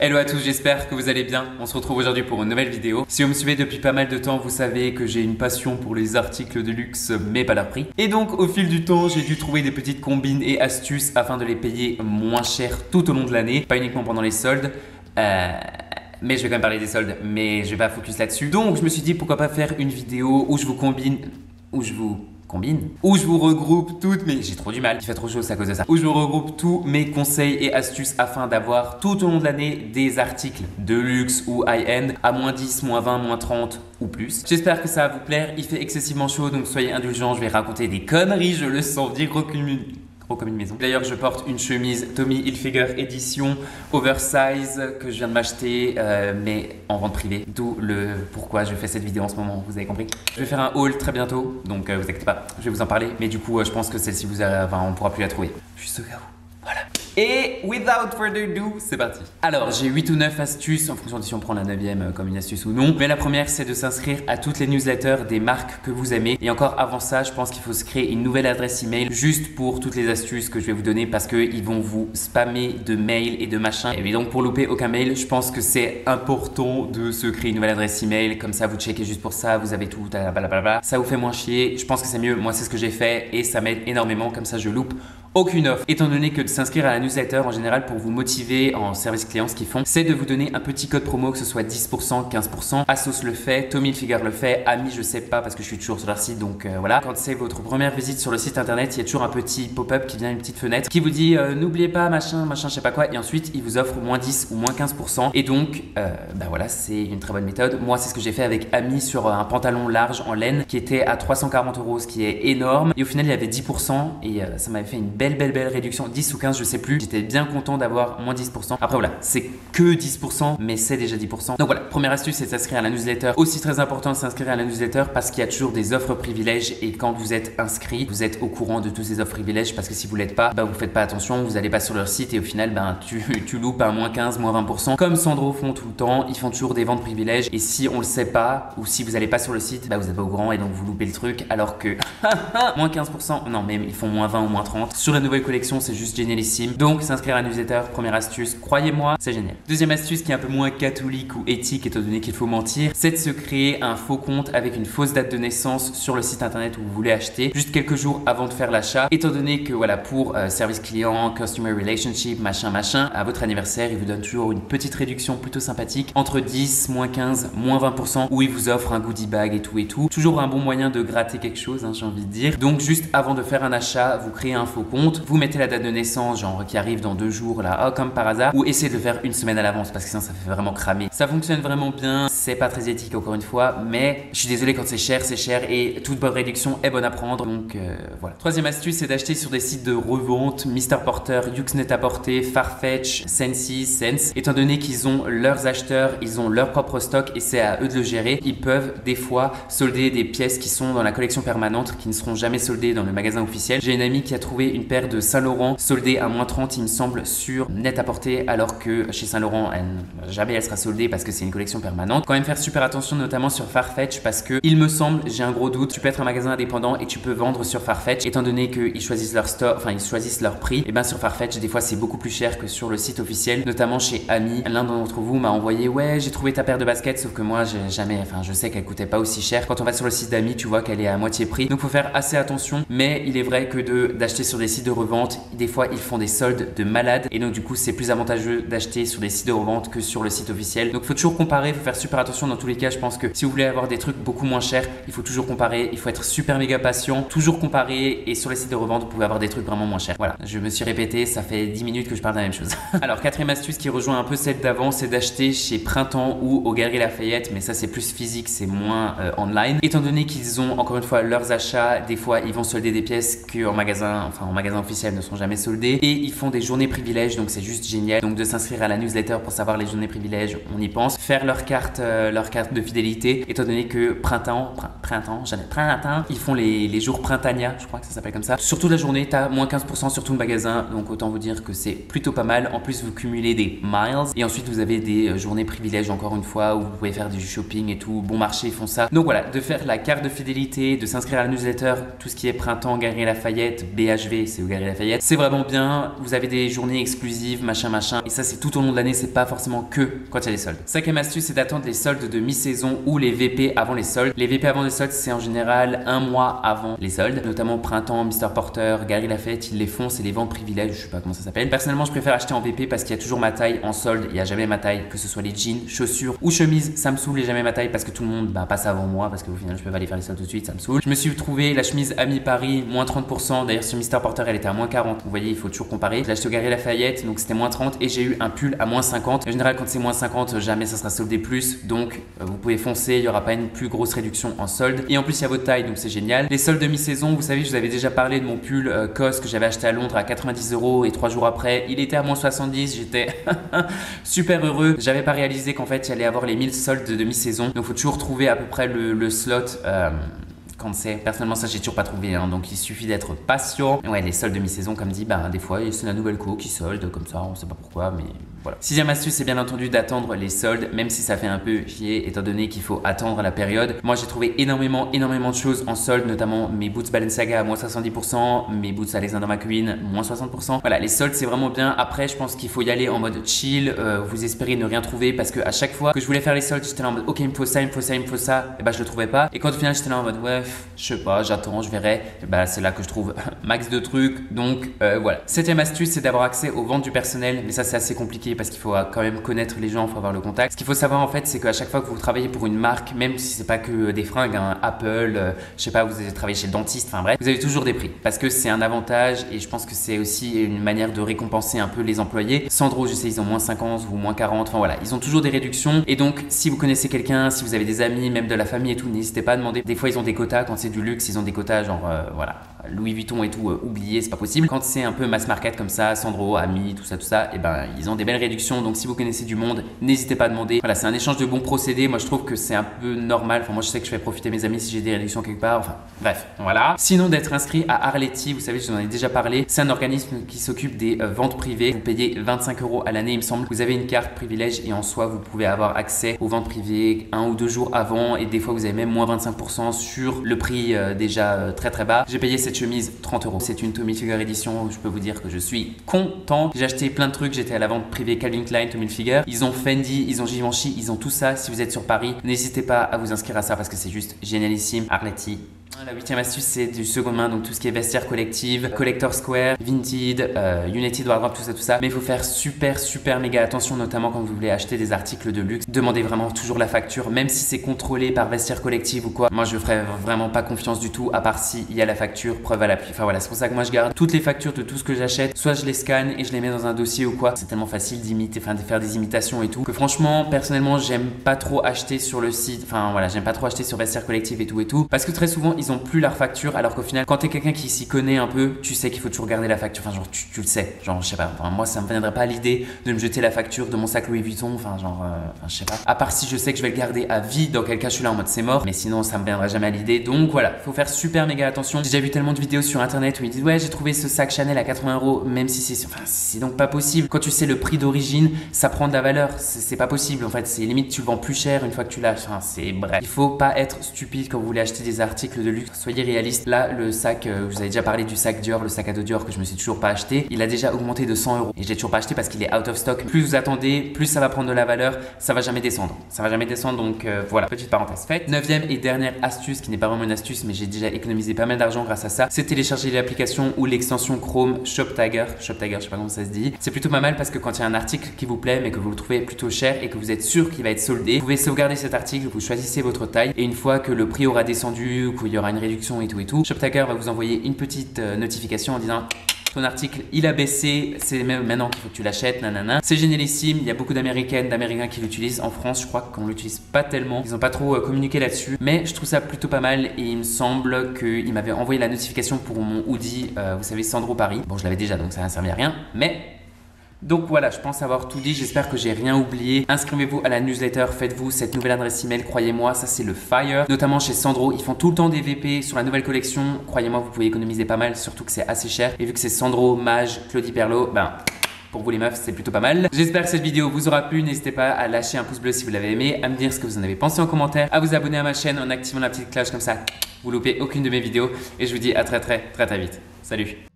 Hello à tous, j'espère que vous allez bien. On se retrouve aujourd'hui pour une nouvelle vidéo. Si vous me suivez depuis pas mal de temps, vous savez que j'ai une passion pour les articles de luxe, mais pas leur prix. Et donc au fil du temps, j'ai dû trouver des petites combines et astuces afin de les payer moins cher tout au long de l'année, pas uniquement pendant les soldes. Mais je vais quand même parler des soldes, mais je vais pas focus là-dessus. Donc je me suis dit pourquoi pas faire une vidéo où je vous regroupe toutes mes... J'ai trop du mal, il fait trop chaud, c'est à cause de ça. Où je vous regroupe tous mes conseils et astuces afin d'avoir tout au long de l'année des articles de luxe ou high-end à moins 10, moins 20, moins 30 ou plus. J'espère que ça va vous plaire, il fait excessivement chaud donc soyez indulgents, je vais raconter des conneries, je le sens dire comme une maison. D'ailleurs, je porte une chemise Tommy Hilfiger édition oversize que je viens de m'acheter, mais en vente privée. D'où le pourquoi je fais cette vidéo en ce moment, vous avez compris. Je vais faire un haul très bientôt, donc vous inquiétez pas, je vais vous en parler. Mais du coup, je pense que celle-ci, on pourra plus la trouver. Juste au cas où. Voilà. Et without further ado, c'est parti. Alors, j'ai 8 ou 9 astuces en fonction de si on prend la 9e comme une astuce ou non. Mais la première, c'est de s'inscrire à toutes les newsletters des marques que vous aimez. Et encore avant ça, je pense qu'il faut se créer une nouvelle adresse email juste pour toutes les astuces que je vais vous donner parce qu'ils vont vous spammer de mails et de machins. Et donc, pour louper aucun mail, je pense que c'est important de se créer une nouvelle adresse email. Comme ça, vous checkez juste pour ça, vous avez tout, blablabla. Ça vous fait moins chier. Je pense que c'est mieux. Moi, c'est ce que j'ai fait et ça m'aide énormément. Comme ça, je loupe aucune offre. Étant donné que de s'inscrire à la newsletter en général pour vous motiver en service client, ce qu'ils font, c'est de vous donner un petit code promo, que ce soit 10%, 15%. Asos le fait, Tommy Hilfiger le fait, Ami je sais pas parce que je suis toujours sur leur site donc voilà. Quand c'est votre première visite sur le site internet, il y a toujours un petit pop-up qui vient, une petite fenêtre qui vous dit n'oubliez pas machin, je sais pas quoi et ensuite il vous offre moins 10 ou moins 15% et donc voilà, c'est une très bonne méthode. Moi c'est ce que j'ai fait avec Ami sur un pantalon large en laine qui était à 340 €, ce qui est énorme et au final il y avait 10% et ça m'avait fait une belle réduction, 10 ou 15 je sais plus. J'étais bien content d'avoir moins 10%. Après voilà, c'est que 10% mais c'est déjà 10%. Donc voilà, première astuce c'est de s'inscrire à la newsletter. Aussi très important de s'inscrire à la newsletter parce qu'il y a toujours des offres privilèges et quand vous êtes inscrit, vous êtes au courant de toutes ces offres privilèges parce que si vous l'êtes pas, vous faites pas attention, vous allez pas sur leur site et au final tu loupes un moins 15, moins 20%. Comme Sandro font tout le temps, ils font toujours des ventes privilèges et si on le sait pas ou si vous allez pas sur le site, vous êtes pas au courant et donc vous loupez le truc alors que moins 15%, non mais ils font moins 20 ou moins 30. Sur la nouvelle collection, c'est juste génialissime. Donc s'inscrire à la newsletter, première astuce, croyez-moi, c'est génial. Deuxième astuce qui est un peu moins catholique ou éthique étant donné qu'il faut mentir, c'est de se créer un faux compte avec une fausse date de naissance sur le site internet où vous voulez acheter, juste quelques jours avant de faire l'achat, étant donné que voilà, pour service client, customer relationship, machin, à votre anniversaire, il vous donne toujours une petite réduction plutôt sympathique, entre 10, moins 15, moins 20%, où il vous offre un goodie bag et tout. Toujours un bon moyen de gratter quelque chose, j'ai envie de dire. Donc juste avant de faire un achat, vous créez un faux compte, vous mettez la date de naissance, genre qui arrive dans 2 jours là, comme par hasard, ou essayez de le faire une semaine à l'avance parce que sinon ça fait vraiment cramer. Ça fonctionne vraiment bien, c'est pas très éthique encore une fois, mais je suis désolé quand c'est cher et toute bonne réduction est bonne à prendre, donc voilà. Troisième astuce, c'est d'acheter sur des sites de revente, Mr Porter, YOOX-Net-à-Porter, Farfetch, Sense, étant donné qu'ils ont leurs acheteurs, ils ont leur propre stock et c'est à eux de le gérer, ils peuvent des fois solder des pièces qui sont dans la collection permanente qui ne seront jamais soldées dans le magasin officiel. J'ai une amie qui a trouvé une paire de Saint-Laurent soldée à moins 30 il me semble sur Net-à-Porter alors que chez Saint-Laurent jamais elle sera soldée parce que c'est une collection permanente. Quand même faire super attention notamment sur Farfetch parce que il me semble, j'ai un gros doute, tu peux être un magasin indépendant et tu peux vendre sur Farfetch étant donné qu'ils choisissent leur store, ils choisissent leur prix et sur Farfetch des fois c'est beaucoup plus cher que sur le site officiel, notamment chez Ami. L'un d'entre vous m'a envoyé ouais j'ai trouvé ta paire de baskets sauf que moi j'ai jamais, je sais qu'elle coûtait pas aussi cher. Quand on va sur le site d'Ami tu vois qu'elle est à moitié prix donc faut faire assez attention mais il est vrai que d'acheter sur des sites de revente des fois ils font des soldes de malades et donc du coup c'est plus avantageux d'acheter sur des sites de revente que sur le site officiel. Donc faut toujours comparer, faut faire super attention dans tous les cas. Je pense que si vous voulez avoir des trucs beaucoup moins chers, il faut toujours comparer, il faut être super méga patient, toujours comparer et sur les sites de revente vous pouvez avoir des trucs vraiment moins chers. Voilà, je me suis répété, ça fait 10 minutes que je parle de la même chose. Alors quatrième astuce qui rejoint un peu celle d'avant, c'est d'acheter chez Printemps ou aux Galeries Lafayette, mais ça c'est plus physique, c'est moins online. Étant donné qu'ils ont encore une fois leurs achats, des fois ils vont solder des pièces que en magasin officiel ne sont jamais soldées et ils font des journées privilèges donc c'est juste génial. Donc de s'inscrire à la newsletter pour savoir les journées privilèges, on y pense. Faire leur carte de fidélité étant donné que printemps, ils font les jours printania, je crois que ça s'appelle comme ça. Sur toute la journée, t'as moins 15% sur tout le magasin donc autant vous dire que c'est plutôt pas mal. En plus vous cumulez des miles et ensuite vous avez des journées privilèges encore une fois où vous pouvez faire du shopping et tout. Bon marché ils font ça. Donc voilà, de faire la carte de fidélité, de s'inscrire à la newsletter, tout ce qui est Printemps, Galeries Lafayette, BHV, c'est au Galeries Lafayette. C'est vraiment bien, vous avez des journées exclusives, machin machin, et ça c'est tout au long de l'année, c'est pas forcément que quand il y a les soldes. Cinquième astuce, c'est d'attendre les soldes de mi-saison ou les VP avant les soldes. Les VP avant les soldes, c'est en général un mois avant les soldes, notamment Printemps, Mr Porter, Galeries Lafayette, ils les font, c'est les ventes privilèges, je sais pas comment ça s'appelle. Personnellement, je préfère acheter en VP parce qu'il y a toujours ma taille en solde, il y a jamais ma taille, que ce soit les jeans, chaussures ou chemises, ça me saoule et jamais ma taille parce que tout le monde passe avant moi, parce qu'au final je peux pas aller faire les soldes tout de suite, ça me saoule. Je me suis trouvé la chemise Ami Paris, moins 30%, d'ailleurs sur Mr Porter elle était à moins 40, vous voyez il faut toujours comparer. Je l'ai acheté au Galeries Lafayette, donc c'était moins 30 et j'ai eu un pull à moins 50. En général quand c'est moins 50, jamais ça sera soldé plus, donc vous pouvez foncer, il n'y aura pas une plus grosse réduction en solde. Et en plus il y a votre taille, donc c'est génial. Les soldes de mi-saison, vous savez, je vous avais déjà parlé de mon pull COS que j'avais acheté à Londres à 90 € et 3 jours après, il était à moins 70, j'étais super heureux. J'avais pas réalisé qu'en fait il y allait avoir les 1000 soldes de mi-saison, donc faut toujours trouver à peu près le slot. Quand c'est. Personnellement, ça, j'ai toujours pas trouvé, hein, donc il suffit d'être patient. Ouais, les soldes de mi-saison, comme dit, des fois, c'est la nouvelle co qui solde, comme ça, on sait pas pourquoi, mais voilà. Sixième astuce, c'est bien entendu d'attendre les soldes, même si ça fait un peu chier, étant donné qu'il faut attendre la période. Moi, j'ai trouvé énormément de choses en solde, notamment mes boots Balenciaga à moins 70%, mes boots Alexander McQueen, moins 60%. Voilà, les soldes, c'est vraiment bien. Après, je pense qu'il faut y aller en mode chill, vous espérez ne rien trouver, parce que à chaque fois que je voulais faire les soldes, j'étais là en mode, ok, il me faut ça, il me faut ça, il me faut ça, et je le trouvais pas. Et quand au final, j'étais là en mode, ouais, je sais pas, j'attends, je verrai. C'est là que je trouve max de trucs. Donc voilà. Septième astuce, c'est d'avoir accès aux ventes du personnel. Mais ça, c'est assez compliqué parce qu'il faut quand même connaître les gens, il faut avoir le contact. Ce qu'il faut savoir en fait, c'est qu'à chaque fois que vous travaillez pour une marque, même si c'est pas que des fringues, hein, Apple, je sais pas, vous avez travaillé chez le dentiste, enfin bref, vous avez toujours des prix parce que c'est un avantage et je pense que c'est aussi une manière de récompenser un peu les employés. Sandro, je sais, ils ont moins 50 ou moins 40, enfin voilà, ils ont toujours des réductions. Et donc, si vous connaissez quelqu'un, si vous avez des amis, même de la famille et tout, n'hésitez pas à demander. Des fois, ils ont des quotas quand c'est du luxe, ils ont des quotas genre voilà, Louis Vuitton et tout, oubliez, c'est pas possible. Quand c'est un peu mass market comme ça, Sandro, Ami, tout ça, et ils ont des belles réductions. Donc si vous connaissez du monde, n'hésitez pas à demander. Voilà, c'est un échange de bons procédés. Moi je trouve que c'est un peu normal. Enfin, moi je sais que je fais profiter mes amis si j'ai des réductions quelque part. Enfin, bref, voilà. Sinon, d'être inscrit à Arletty, vous savez, je vous en ai déjà parlé. C'est un organisme qui s'occupe des ventes privées. Vous payez 25 € à l'année, il me semble. Vous avez une carte privilège et en soi, vous pouvez avoir accès aux ventes privées 1 ou 2 jours avant. Et des fois, vous avez même moins 25% sur le prix déjà très bas. J'ai payé cette chemise 30 €. C'est une Tommy Hilfiger édition. Je peux vous dire que je suis content. J'ai acheté plein de trucs. J'étais à la vente privée Calvin Klein, Tommy Hilfiger. Ils ont Fendi, ils ont Givenchy, ils ont tout ça. Si vous êtes sur Paris, n'hésitez pas à vous inscrire à ça parce que c'est juste génialissime. Arletty. La huitième astuce, c'est du seconde main, donc tout ce qui est vestiaire collective, Collector Square, Vinted, United Wardrobe, tout ça. Mais il faut faire super méga attention, notamment quand vous voulez acheter des articles de luxe. Demandez vraiment toujours la facture, même si c'est contrôlé par vestiaire collective ou quoi. Moi, je ferais vraiment pas confiance du tout, à part si il y a la facture, preuve à l'appui. Enfin voilà, c'est pour ça que moi je garde toutes les factures de tout ce que j'achète. Soit je les scanne et je les mets dans un dossier ou quoi. C'est tellement facile d'imiter, de faire des imitations et tout. Que franchement, personnellement, j'aime pas trop acheter sur le site. Enfin voilà, j'aime pas trop acheter sur vestiaire collective et tout. Parce que très souvent, ils ont plus leur facture, alors qu'au final, quand t'es quelqu'un qui s'y connaît un peu, tu sais qu'il faut toujours garder la facture. Enfin, genre, tu le sais. Genre, je sais pas. Enfin, moi, ça me viendrait pas à l'idée de me jeter la facture de mon sac Louis Vuitton. Enfin, genre, je sais pas. À part si je sais que je vais le garder à vie, dans quel cas je suis là en mode c'est mort. Mais sinon, ça me viendrait jamais à l'idée. Donc voilà, faut faire super méga attention. J'ai déjà vu tellement de vidéos sur internet où ils disent ouais, j'ai trouvé ce sac Chanel à 80 €, même si c'est donc pas possible. Quand tu sais le prix d'origine, ça prend de la valeur. C'est pas possible. En fait, c'est limite tu le vends plus cher une fois que tu l'as. Enfin, c'est bref. Il faut pas être stupide quand vous voulez acheter des articles de luxe. Soyez réaliste. Là, le sac, je vous avais déjà parlé du sac Dior, le sac à dos Dior que je me suis toujours pas acheté. Il a déjà augmenté de 100 € et j'ai toujours pas acheté parce qu'il est out of stock. Plus vous attendez, plus ça va prendre de la valeur. Ça va jamais descendre. Ça va jamais descendre. Donc voilà, petite parenthèse faite. Neuvième et dernière astuce qui n'est pas vraiment une astuce, mais j'ai déjà économisé pas mal d'argent grâce à ça. C'est télécharger l'application ou l'extension Chrome ShopTagger. ShopTagger, je sais pas comment ça se dit. C'est plutôt pas mal parce que quand il y a un article qui vous plaît mais que vous le trouvez plutôt cher et que vous êtes sûr qu'il va être soldé, vous pouvez sauvegarder cet article, vous choisissez votre taille et une fois que le prix aura descendu ou qu'il y aura une réduction et tout, ShopTagger va vous envoyer une petite notification en disant ton article il a baissé, c'est même maintenant qu'il faut que tu l'achètes, nanana. C'est génialissime, il y a beaucoup d'américaines, d'américains qui l'utilisent. En France, je crois qu'on l'utilise pas tellement. Ils ont pas trop communiqué là-dessus, mais je trouve ça plutôt pas mal et il me semble qu'il m'avait envoyé la notification pour mon hoodie, vous savez, Sandro Paris. Bon, je l'avais déjà donc ça n'a servi à rien, mais donc voilà, je pense avoir tout dit, j'espère que j'ai rien oublié. Inscrivez-vous à la newsletter, faites-vous cette nouvelle adresse email, croyez-moi, ça c'est le fire. Notamment chez Sandro, ils font tout le temps des VP sur la nouvelle collection. Croyez-moi, vous pouvez économiser pas mal, surtout que c'est assez cher. Et vu que c'est Sandro, Mage, Claudie Perlot, pour vous les meufs, c'est plutôt pas mal. J'espère que cette vidéo vous aura plu. N'hésitez pas à lâcher un pouce bleu si vous l'avez aimé, à me dire ce que vous en avez pensé en commentaire, à vous abonner à ma chaîne en activant la petite cloche comme ça. Vous loupez aucune de mes vidéos. Et je vous dis à très vite. Salut!